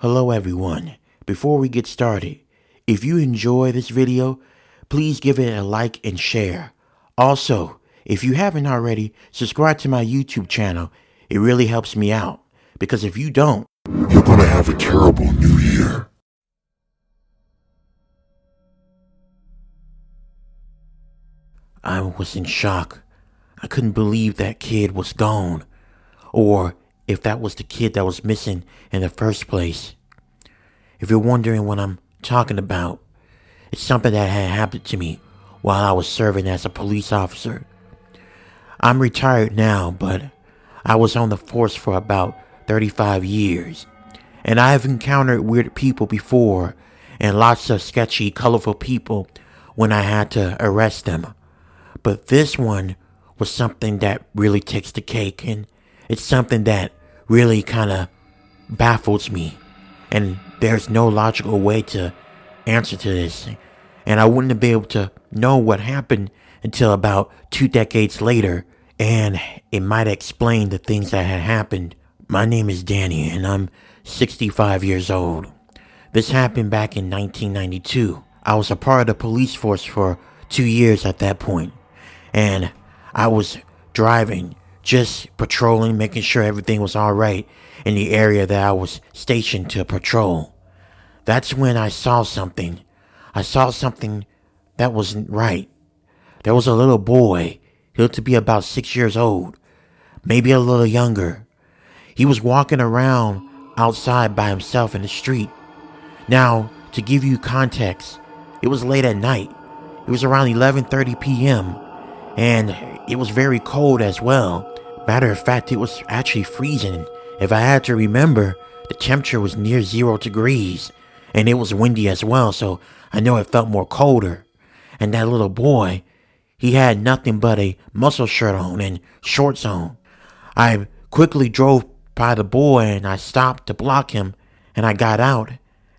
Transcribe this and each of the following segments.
Hello everyone. Before we get started, if you enjoy this video, please give it a like and share. Also, if you haven't already, subscribe to my YouTube channel. It really helps me out, because if you don't, you're gonna have a terrible new year. I was in shock. I couldn't believe that kid was gone, or if that was the kid that was missing in the first place. If you're wondering what I'm talking about, it's something that had happened to me while I was serving as a police officer. I'm retired now, but I was on the force for about 35 years, and I have encountered weird people before and lots of sketchy, colorful people when I had to arrest them. But this one was something that really takes the cake, and it's something that really kind of baffles me, and there's no logical way to answer to this, and I wouldn't be able to know what happened until about 2 decades later, and it might explain the things that had happened. My name is Danny, and I'm 65 years old. This happened back in 1992. I was a part of the police force for 2 years at that point, and I was driving, just patrolling, making sure everything was alright in the area that I was stationed to patrol. That's when I saw something. I saw something that wasn't right. There was a little boy. He looked to be about 6 years old, maybe a little younger. He was walking around outside by himself in the street. Now, to give you context, it was late at night. It was around 11:30 p.m. and it was very cold as well. Matter of fact, it was actually freezing. If I had to remember, the temperature was near 0 degrees, and it was windy as well, so I know it felt more colder. And that little boy, he had nothing but a muscle shirt on and shorts on. I quickly drove by the boy and I stopped to block him, and I got out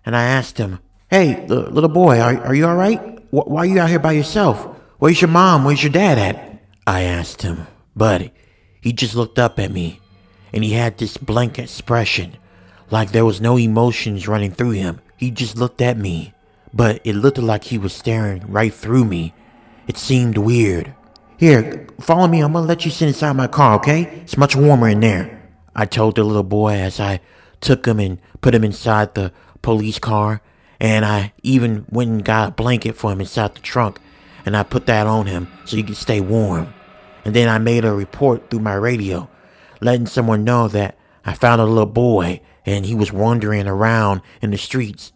and I asked him, "Hey, little boy, are you alright? Why are you out here by yourself? Where's your mom? Where's your dad at?" I asked him, but he just looked up at me, and he had this blank expression, like there was no emotions running through him. He just looked at me, but it looked like he was staring right through me. It seemed weird. "Here, follow me. I'm gonna let you sit inside my car, okay? It's much warmer in there," I told the little boy as I took him and put him inside the police car, and I even went and got a blanket for him inside the trunk, and I put that on him so he could stay warm. And then I made a report through my radio, letting someone know that I found a little boy and he was wandering around in the streets.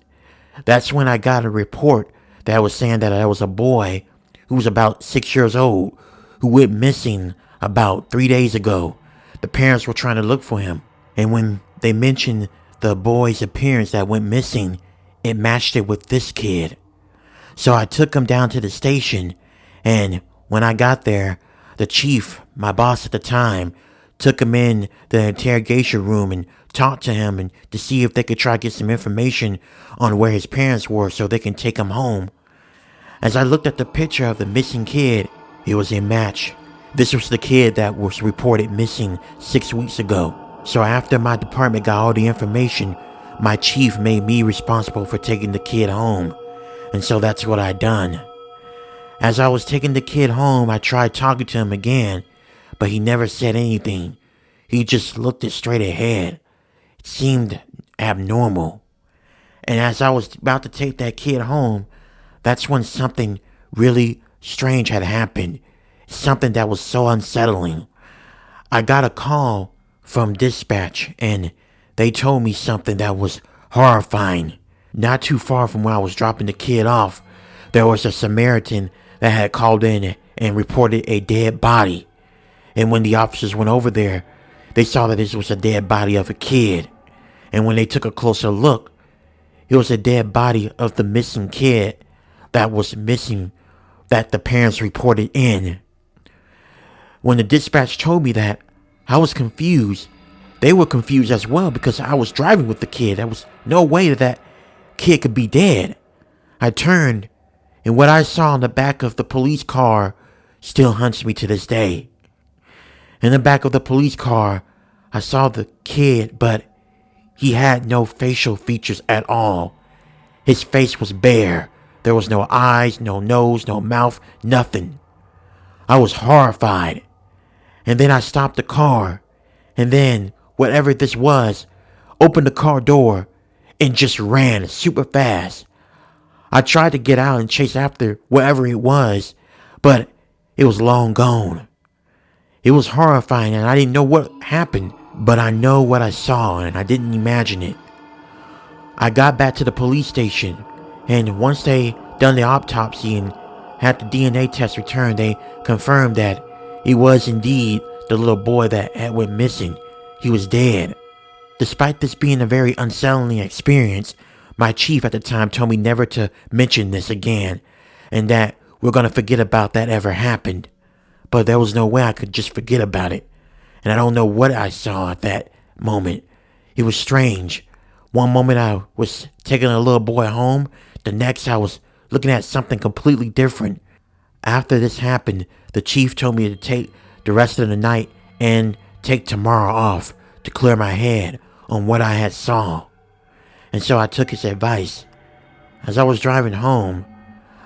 That's when I got a report that was saying that there was a boy who was about 6 years old who went missing about 3 days ago. The parents were trying to look for him, and when they mentioned the boy's appearance that went missing, it matched it with this kid. So I took him down to the station, and when I got there, the chief, my boss at the time, took him in the interrogation room and talked to him and to see if they could try to get some information on where his parents were so they can take him home. As I looked at the picture of the missing kid, it was a match. This was the kid that was reported missing 6 weeks ago. So after my department got all the information, my chief made me responsible for taking the kid home. And so that's what I done. As I was taking the kid home, I tried talking to him again, but he never said anything. He just looked it straight ahead. It seemed abnormal. And as I was about to take that kid home, that's when something really strange had happened. Something that was so unsettling. I got a call from dispatch, and they told me something that was horrifying. Not too far from where I was dropping the kid off, there was a Samaritan that had called in and reported a dead body. And when the officers went over there, they saw that this was a dead body of a kid. And when they took a closer look, it was a dead body of the missing kid that was missing, that the parents reported in. When the dispatch told me that, I was confused. They were confused as well, because I was driving with the kid. There was no way that kid could be dead. I turned, and what I saw in the back of the police car still haunts me to this day. In the back of the police car, I saw the kid, but He had no facial features at all. His face was bare. There was no eyes, no nose, no mouth, nothing. I was horrified. And then I stopped the car. And then, whatever this was, opened the car door and just ran super fast. I tried to get out and chase after whatever it was, but it was long gone. It was horrifying and I didn't know what happened, but I know what I saw and I didn't imagine it. I got back to the police station, and once they done the autopsy and had the DNA test returned, they confirmed that it was indeed the little boy that had went missing. He was dead. Despite this being a very unsettling experience, my chief at the time told me never to mention this again, and that we're gonna forget about that ever happened. But there was no way I could just forget about it, and I don't know what I saw at that moment. It was strange. One moment I was taking a little boy home, the next I was looking at something completely different. After this happened, the chief told me to take the rest of the night and take tomorrow off to clear my head on what I had saw. And so I took his advice. As I was driving home,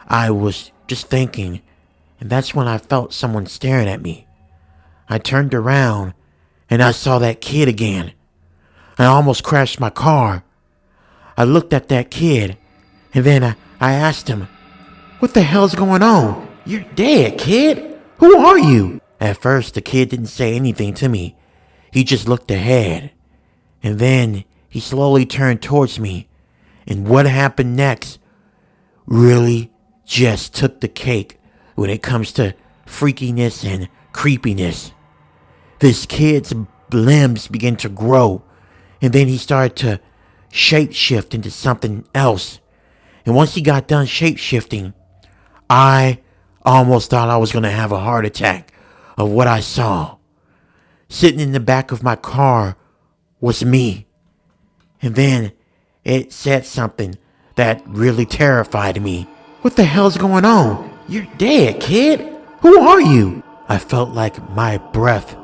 I was just thinking, and that's when I felt someone staring at me. I turned around and I saw that kid again. I almost crashed my car. I looked at that kid and then I asked him, "What the hell's going on? You're dead, kid. Who are you?" At first, the kid didn't say anything to me. He just looked ahead. And then he slowly turned towards me. And what happened next really just took the cake when it comes to freakiness and creepiness. This kid's limbs began to grow. And then he started to shape-shift into something else. And once he got done shape-shifting, I almost thought I was going to have a heart attack of what I saw. Sitting in the back of my car was me. And then it said something that really terrified me. "What the hell's going on? You're dead, kid. Who are you?" I felt like my breath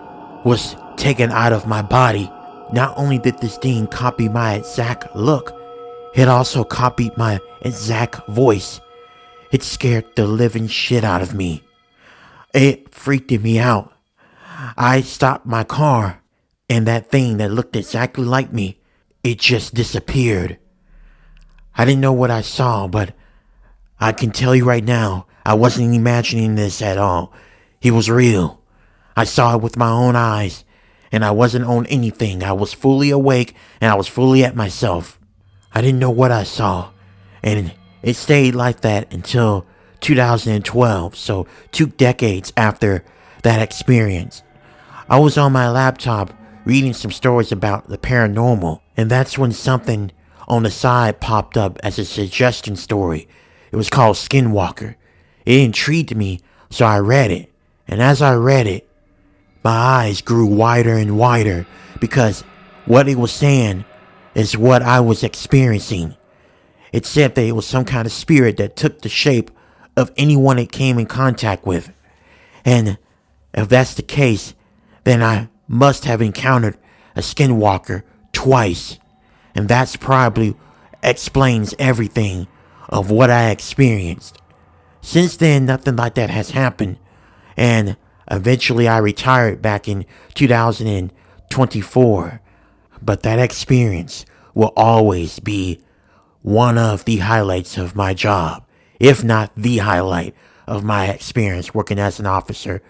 was taken out of my body. Not only did this thing copy my exact look, it also copied my exact voice. It scared the living shit out of me. It freaked me out. I stopped my car, and that thing that looked exactly like me, it just disappeared. I didn't know what I saw, but I can tell you right now, I wasn't imagining this at all. It was real. I saw it with my own eyes. And I wasn't on anything. I was fully awake and I was fully at myself. I didn't know what I saw. And it stayed like that until 2012. So 2 decades after that experience. I was on my laptop reading some stories about the paranormal. And that's when something on the side popped up as a suggestion story. It was called Skinwalker. It intrigued me, so I read it. And as I read it, my eyes grew wider and wider because what it was saying is what I was experiencing. It said that it was some kind of spirit that took the shape of anyone it came in contact with. And if that's the case, then I must have encountered a skinwalker twice. And that's probably explains everything of what I experienced. Since then, nothing like that has happened. And eventually I retired back in 2024, but that experience will always be one of the highlights of my job, if not the highlight of my experience working as an officer